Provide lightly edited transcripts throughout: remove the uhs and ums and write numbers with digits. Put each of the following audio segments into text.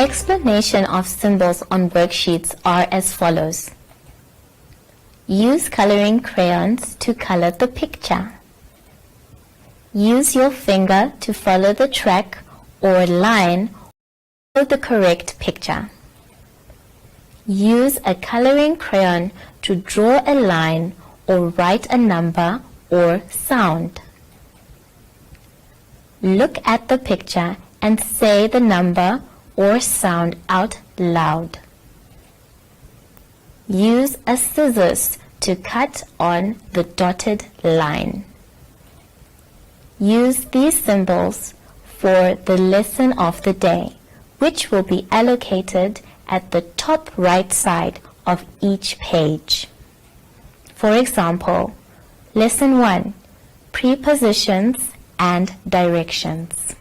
Explanation of symbols on worksheets are as follows. Use coloring crayons to color the picture. Use your finger to follow the track or line or the correct picture. Use a coloring crayon to draw a line or write a number or sound. Look at the picture and say the number or sound out loud. Use a scissors to cut on the dotted line. Use these symbols for the lesson of the day, which will be allocated at the top right side of each page. For example, Lesson 1, Prepositions and Directions.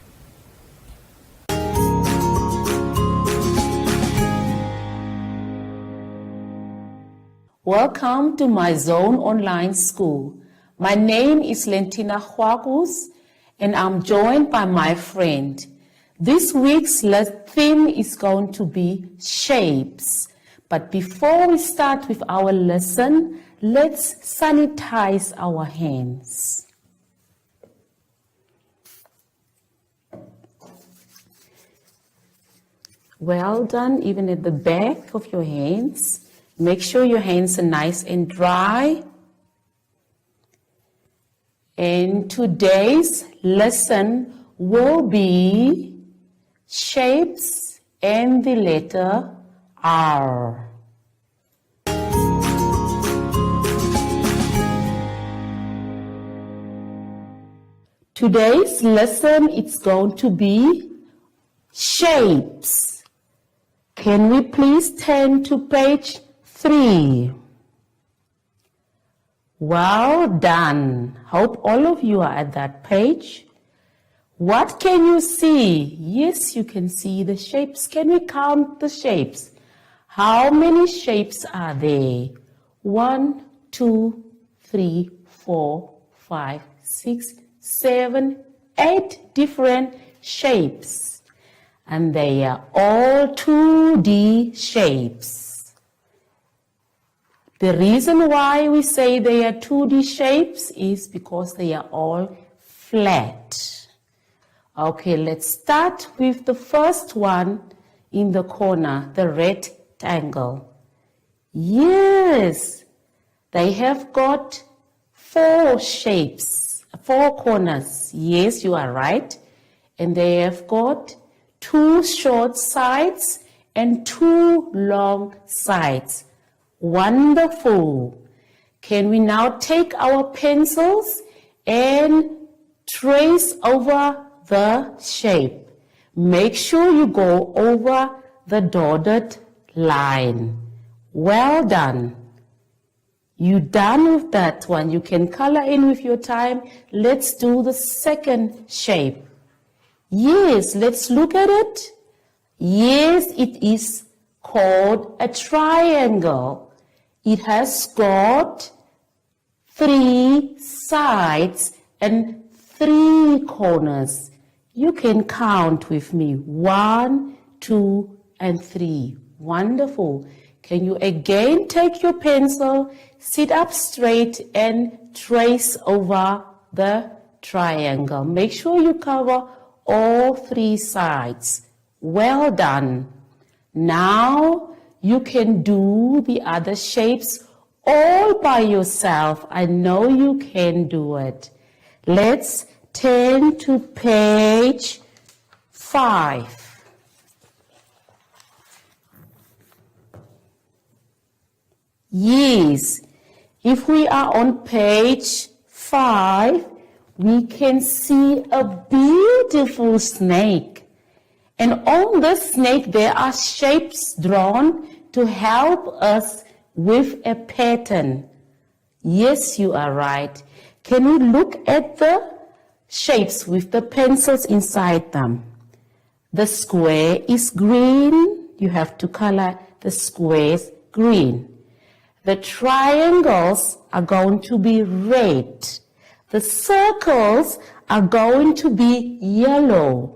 Welcome to my Zone Online School. My name is Lentina Hwakus and I'm joined by my friend. This week's theme is going to be shapes. But before we start with our lesson, let's sanitize our hands. Well done, even at the back of your hands. Make sure your hands are nice and dry. And today's lesson will be shapes and the letter R. Today's lesson is going to be shapes. Can we please turn to page 3? Well done. Hope all of you are at that page. What can you see? Yes, you can see the shapes. Can we count the shapes? How many shapes are there? 1, 2, 3, 4, 5, 6, 7, 8 different shapes. And they are all 2D shapes. The reason why we say they are 2D shapes is because they are all flat. Okay, let's start with the first one in the corner, the rectangle. Yes, they have got 4 shapes, 4 corners. Yes, you are right. And they have got 2 short sides and 2 long sides. Wonderful. Can we now take our pencils and trace over the shape? Make sure you go over the dotted line. Well done. You done with that one. You can color in with your time. Let's do the second shape. Yes, let's look at it. Yes, it is called a triangle. It has got 3 sides and 3 corners. You can count with me. 1, 2, and 3. Wonderful. Can you again take your pencil, sit up straight and trace over the triangle. Make sure you cover all 3 sides. Well done. Now you can do the other shapes all by yourself. I know you can do it. Let's turn to page 5. Yes, if we are on page 5, we can see a beautiful snake. And on the snake, there are shapes drawn to help us with a pattern. Yes, you are right. Can we look at the shapes with the pencils inside them? The square is green. You have to color the squares green. The triangles are going to be red. The circles are going to be yellow.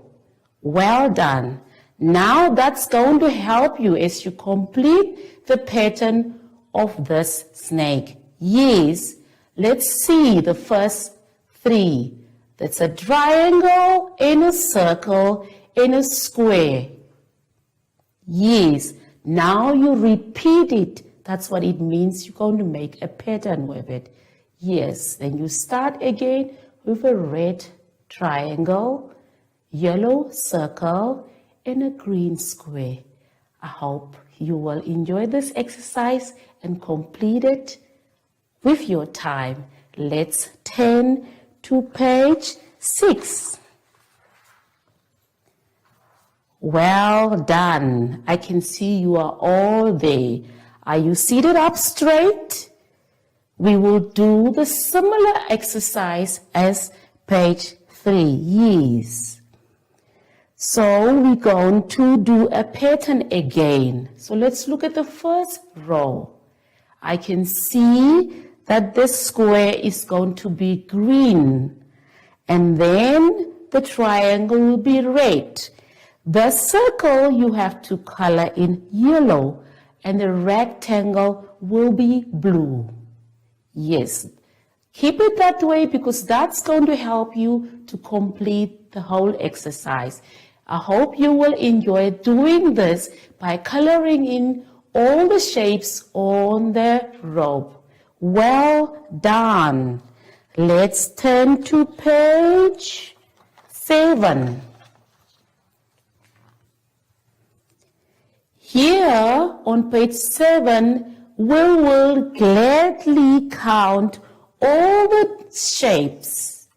Well done. Now that's going to help you as you complete the pattern of this snake. Yes, let's see the first three. That's a triangle and a circle and a square. Yes, now you repeat it. That's what it means. You're going to make a pattern with it. Yes, then you start again with a red triangle, yellow circle, and a green square. I hope you will enjoy this exercise and complete it with your time. Let's turn to page 6. Well done. I can see you are all there. Are you seated up straight? We will do the similar exercise as page 3. Yes. So we're going to do a pattern again. So let's look at the first row. I can see that this square is going to be green. And then the triangle will be red. The circle you have to color in yellow. And the rectangle will be blue. Yes. Keep it that way because that's going to help you to complete the whole exercise. I hope you will enjoy doing this by coloring in all the shapes on the rope. Well done. Let's turn to page 7. Here on page 7, we will gladly count all the shapes.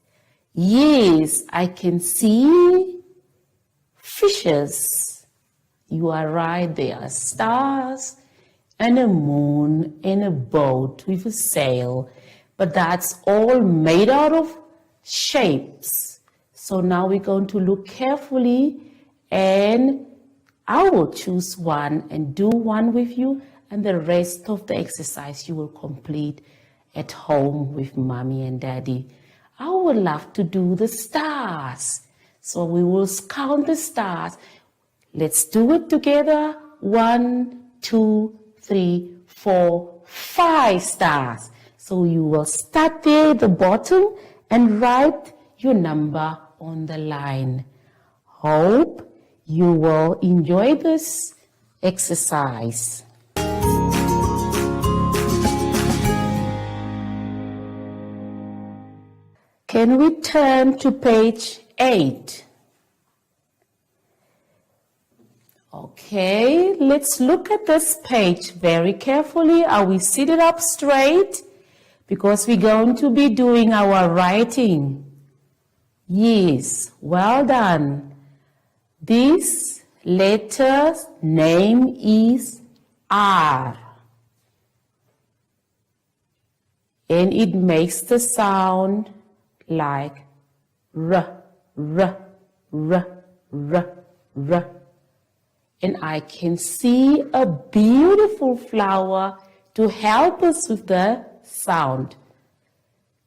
Yes, I can see fishes. You are right, there are stars and a moon and a boat with a sail. But that's all made out of shapes. So now we're going to look carefully and I will choose one and do one with you, and the rest of the exercise you will complete at home with mommy and daddy. I would love to do the stars. So we will count the stars. Let's do it together. 1, 2, 3, 4, 5 stars. So you will start there at the bottom and write your number on the line. Hope you will enjoy this exercise. Can we turn to page 8? Okay, let's look at this page very carefully. Are we seated up straight? Because we're going to be doing our writing. Yes, well done. This letter's name is R. And it makes the sound like R, R, R, R, R. And I can see a beautiful flower to help us with the sound.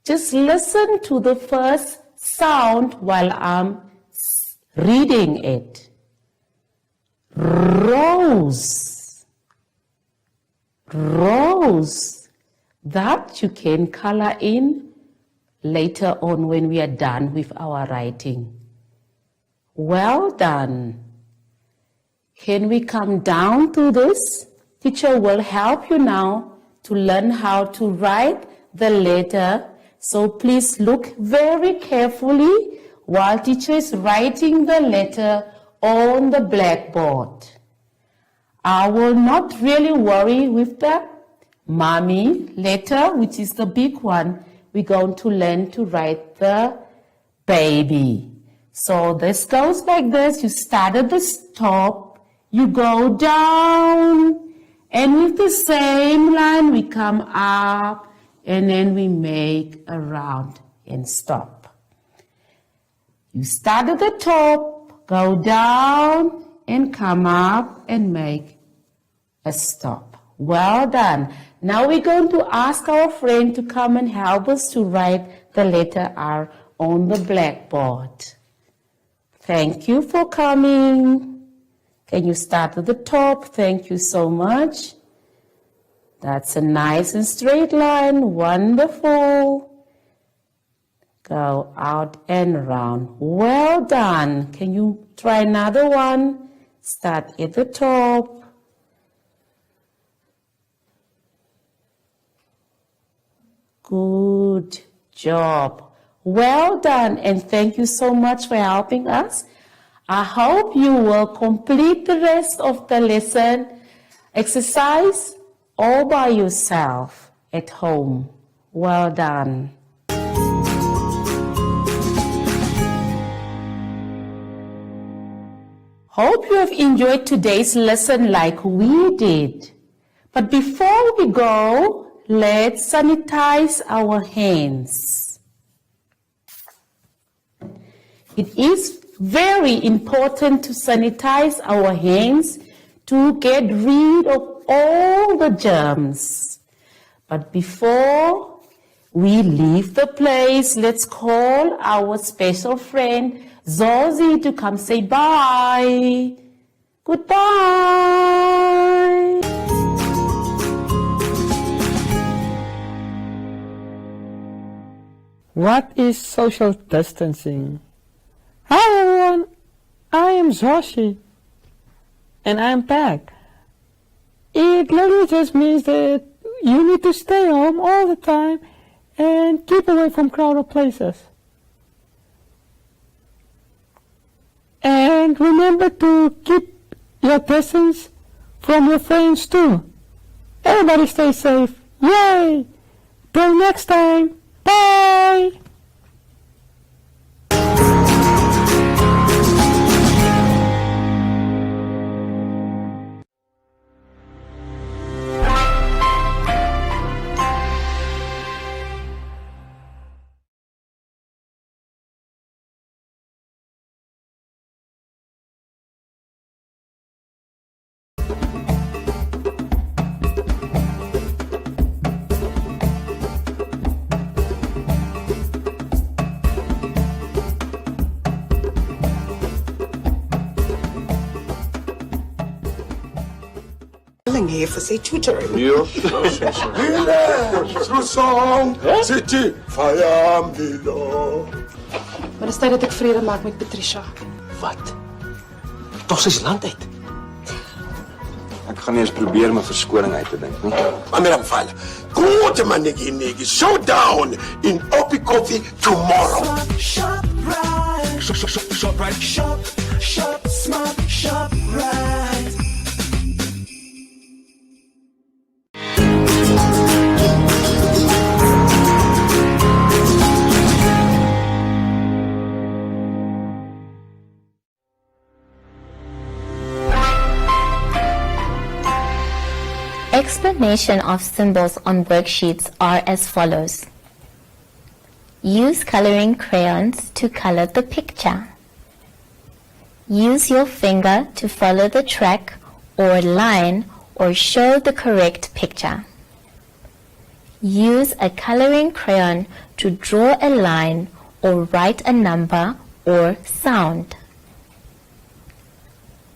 Just listen to the first sound while I'm reading it. Rose. Rose. That you can color in later on when we are done with our writing. Well done. Can we come down to this? Teacher will help you now to learn how to write the letter. So please look very carefully while teacher is writing the letter on the blackboard. I will not really worry with the mommy letter, which is the big one. We're going to learn to write the baby. So this goes like this. You start at the top, you go down, and with the same line we come up, and then we make a round and stop. You start at the top, go down, and come up and make a stop. Well done. Now we're going to ask our friend to come and help us to write the letter R on the blackboard. Thank you for coming. Can you start at the top? Thank you so much. That's a nice and straight line. Wonderful. Go out and round. Well done. Can you try another one? Start at the top. Good job. Well done, and thank you so much for helping us. I hope you will complete the rest of the lesson exercise all by yourself at home. Well done. Hope you have enjoyed today's lesson like we did. But before we go, let's sanitize our hands. It is very important to sanitize our hands to get rid of all the germs. But before we leave the place, let's call our special friend Zosie to come say bye. Goodbye. What is social distancing? Hi everyone, I am Zoshi and I'm back. It literally just means that you need to stay home all the time and keep away from crowded places. And remember to keep your distance from your friends too. Everybody stay safe. Yay! Till next time. Bye! Here for say tutoring. True song, city, fire, below. Maar het is tijd dat ik vrede maak met Patricia. Wat? Toch is land uit. Ek gaan nie eens probeer om 'n verskoning uit te dink nie. Mamela Mfala, go to my niggy showdown in Opi Coffee tomorrow. Shop right. Shop right. Shop smart. Shop right. Explanation of symbols on worksheets are as follows. Use coloring crayons to color the picture. Use your finger to follow the track or line or show the correct picture. Use a coloring crayon to draw a line or write a number or sound.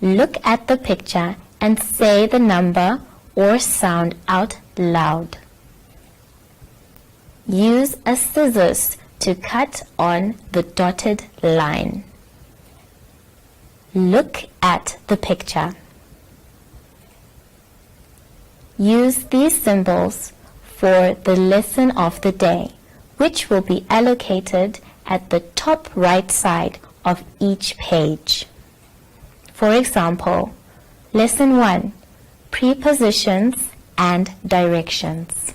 Look at the picture and say the number or sound out loud. Use a scissors to cut on the dotted line. Look at the picture. Use these symbols for the lesson of the day, which will be allocated at the top right side of each page. For example, Lesson 1, Prepositions and Directions.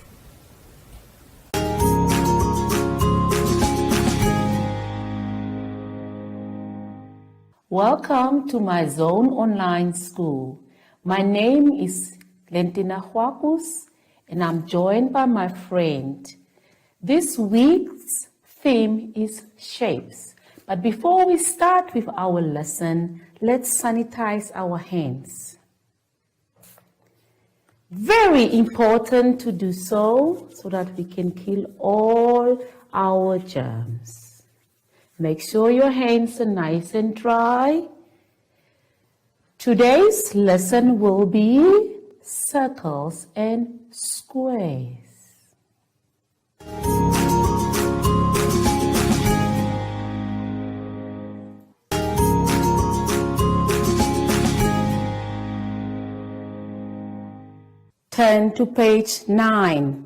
Welcome to my Zone Online School. My name is Lentina Huakus and I'm joined by my friend. This week's theme is shapes. But before we start with our lesson, let's sanitize our hands. Very important to do so that we can kill all our germs. Make sure your hands are nice and dry. Today's lesson will be circles and squares. Turn to page 9.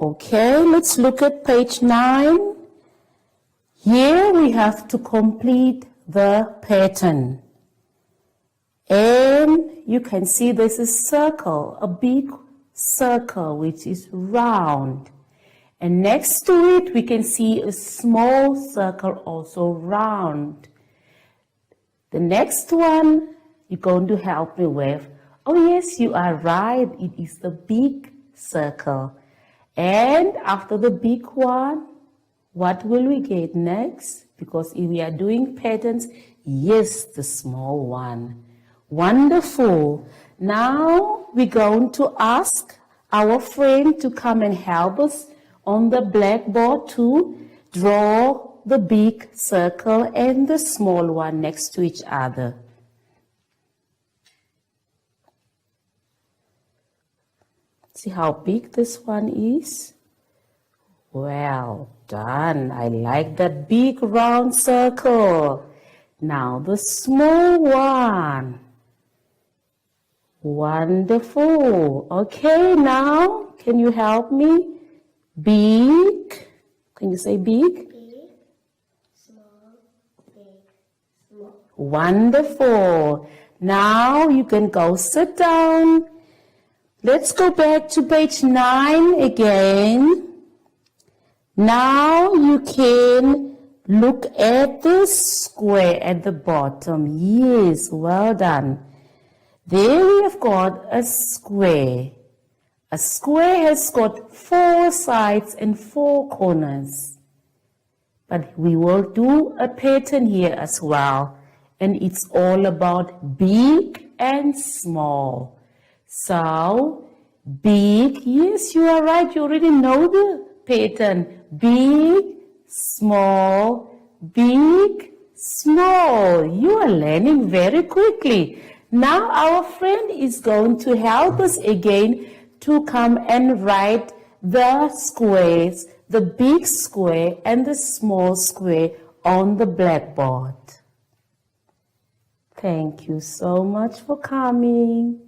Okay, let's look at page 9. Here we have to complete the pattern. And you can see this is circle, a big circle which is round. And next to it we can see a small circle also round. The next one you're going to help me with. Oh yes, you are right. It is the big circle. And after the big one, what will we get next? Because if we are doing patterns, yes, the small one. Wonderful. Now we're going to ask our friend to come and help us on the blackboard to draw the big circle and the small one next to each other. See how big this one is? Well done. I like that big round circle. Now the small one. Wonderful. Okay, now can you help me? Big. Can you say big? Wonderful. Now you can go sit down. Let's go back to page 9 again. Now you can look at the square at the bottom. Yes, well done. There we have got a square. A square has got 4 sides and 4 corners. But we will do a pattern here as well. And it's all about big and small. So, big, yes, you are right. You already know the pattern. Big, small, big, small. You are learning very quickly. Now our friend is going to help us again to come and write the squares, the big square and the small square on the blackboard. Thank you so much for coming.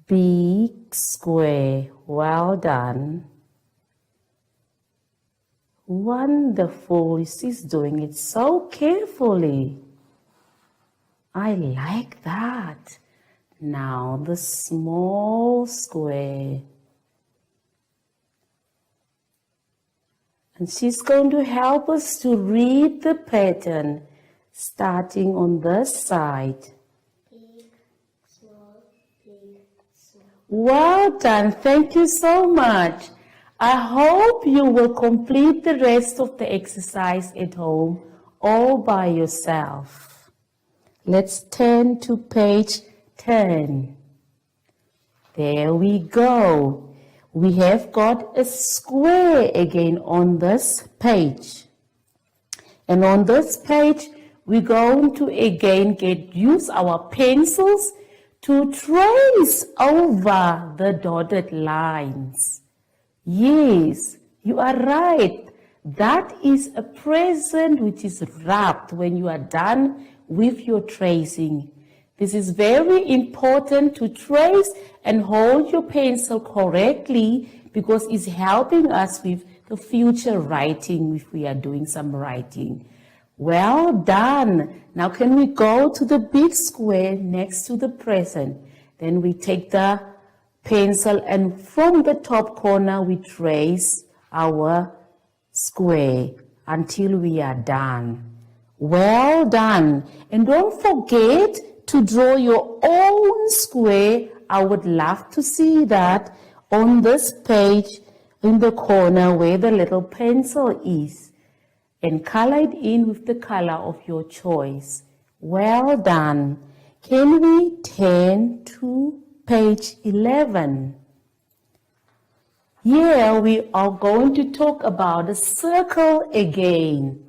Big square, well done. Wonderful, she's doing it so carefully. I like that. Now the small square. And she's going to help us to read the pattern, starting on this side. Big, small, big, small. Well done. Thank you so much. I hope you will complete the rest of the exercise at home all by yourself. Let's turn to page 10. There we go. We have got a square again on this page. And on this page, we're going to again use our pencils to trace over the dotted lines. Yes, you are right. That is a present which is wrapped when you are done with your tracing. This is very important to trace and hold your pencil correctly because it's helping us with the future writing if we are doing some writing. Well done. Now can we go to the big square next to the present? Then we take the pencil and from the top corner we trace our square until we are done. Well done. And don't forget to draw your own square. I would love to see that on this page in the corner where the little pencil is. And color it in with the color of your choice. Well done. Can we turn to page 11? Here we are going to talk about a circle again.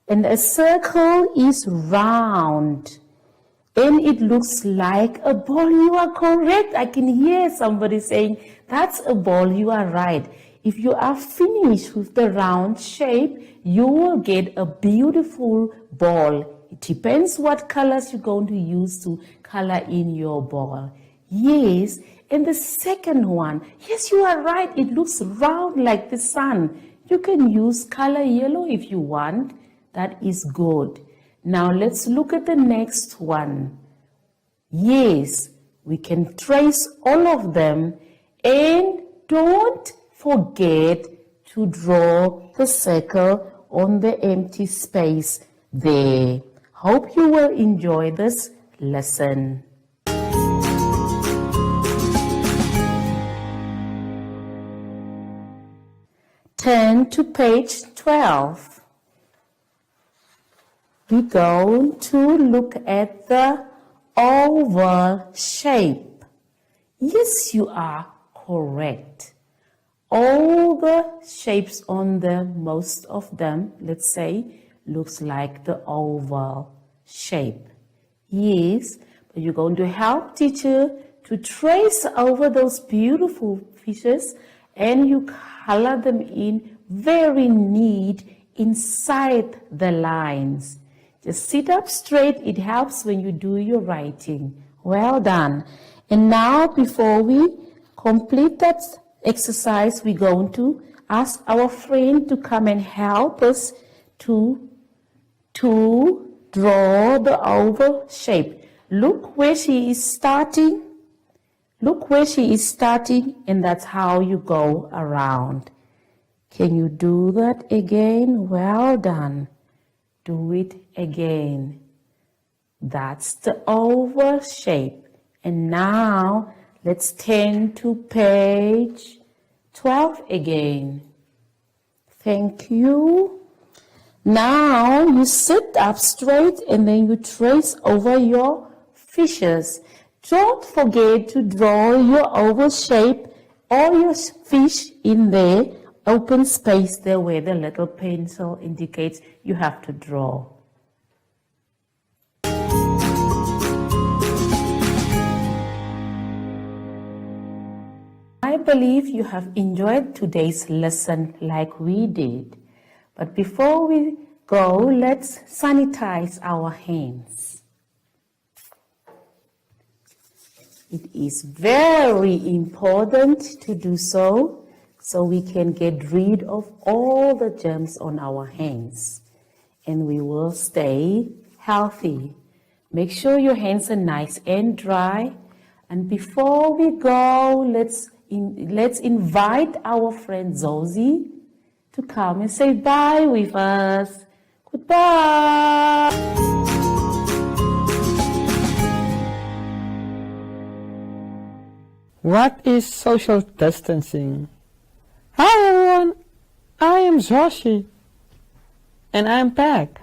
And a circle is round. And it looks like a ball. You are correct. I can hear somebody saying, that's a ball. You are right. If you are finished with the round shape, you will get a beautiful ball. It depends what colors you're going to use to color in your ball. Yes. And the second one, yes, you are right. It looks round like the sun. You can use color yellow if you want. That is good. Now let's look at the next one. Yes, we can trace all of them, and don't forget to draw the circle on the empty space there. Hope you will enjoy this lesson. Turn to page 12. We're going to look at the oval shape. Yes, you are correct. All the shapes on them, most of them, let's say, looks like the oval shape. Yes, but you're going to help teacher to trace over those beautiful fishes, and you color them in very neat inside the lines. Just sit up straight. It helps when you do your writing. Well done. And now, before we complete that exercise, we're going to ask our friend to come and help us to draw the oval shape. Look where she is starting. Look where she is starting, and that's how you go around. Can you do that again? Well done. Do it again. That's the oval shape. And now let's turn to page 12 again. Thank you. Now you sit up straight and then you trace over your fishes. Don't forget to draw your oval shape or your fish in there. Open space there where the little pencil indicates you have to draw. I believe you have enjoyed today's lesson like we did. But before we go, let's sanitize our hands. It is very important to do so we can get rid of all the germs on our hands, and we will stay healthy. Make sure your hands are nice and dry. And before we go, let's invite our friend Zosie to come and say bye with us. Goodbye. What is social distancing? Hi everyone, I am Zoshi, and I'm back.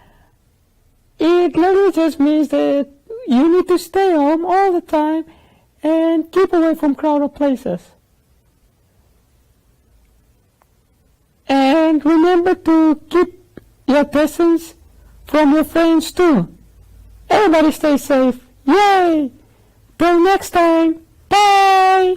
It literally just means that you need to stay home all the time and keep away from crowded places. And remember to keep your distance from your friends too. Everybody stay safe. Yay! Till next time. Bye!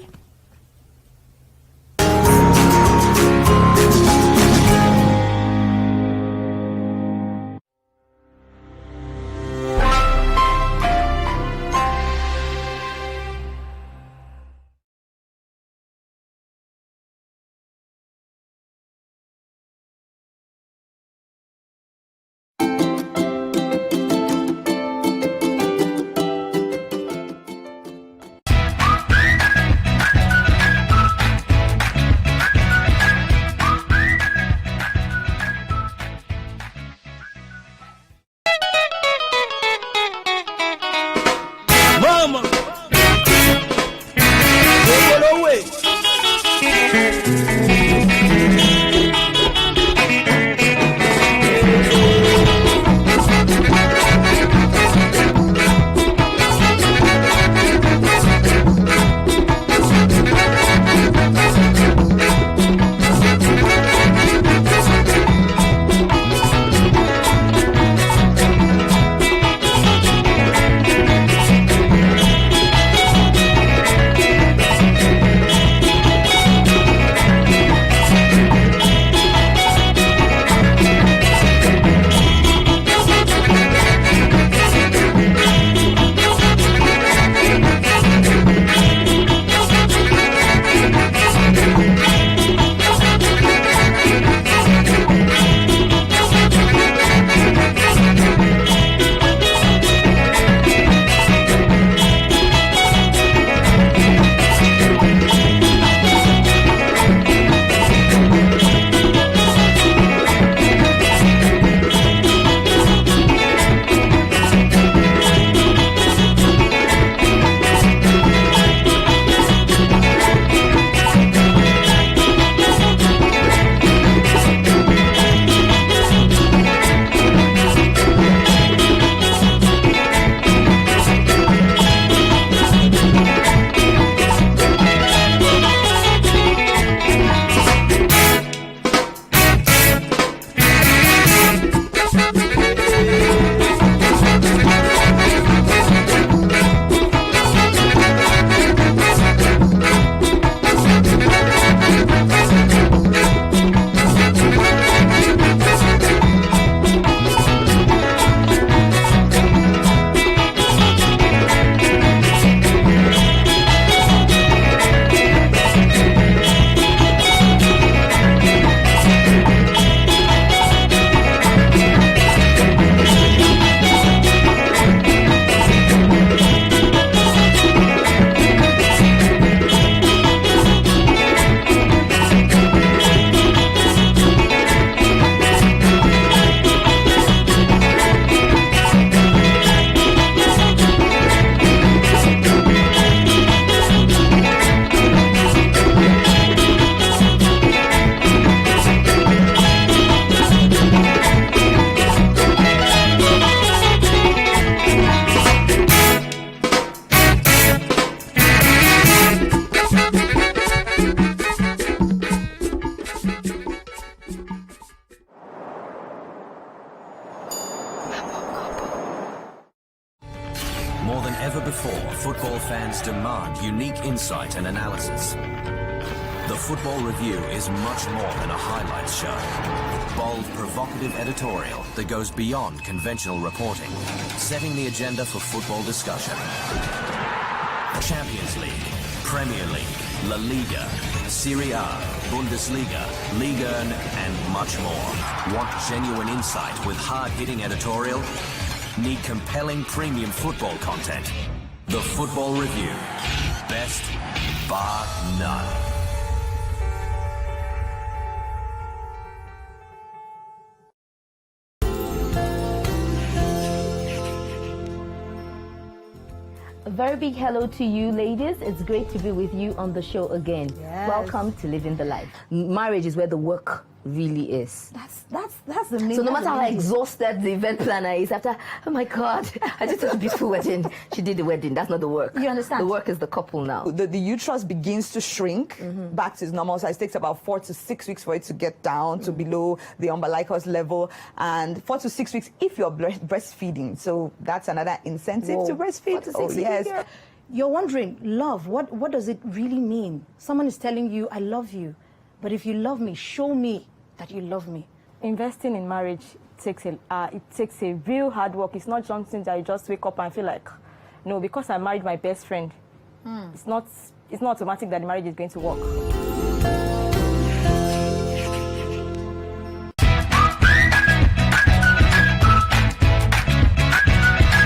unique insight and analysis. The Football Review is much more than a highlights show. Bold, provocative editorial that goes beyond conventional reporting, setting the agenda for football discussion. Champions League, Premier League, La Liga, Serie A, Bundesliga, Liga 1, and much more. Want genuine insight with hard-hitting editorial? Need compelling premium football content? The Football Review. Best, bar none. A very big hello to you, ladies. It's great to be with you on the show again. Yes. Welcome to Living the Life. Marriage is where the work really is. That's the main. So no matter how exhausted the event planner is after, oh my God, I just had a beautiful wedding. She did the wedding. That's not the work. You understand? The work is the couple now. The uterus begins to shrink back to its normal size. It takes about 4 to 6 weeks for it to get down to below the umbilicus level, and 4 to 6 weeks if you're breastfeeding. So that's another incentive to breastfeed. 4 to 6 Oh weeks. yes. You're wondering, love, what does it really mean? Someone is telling you, I love you. But if you love me, show me that you love me. Investing in marriage takes a real hard work. It's not something that you just wake up and feel like, no, because I married my best friend. It's not automatic that the marriage is going to work.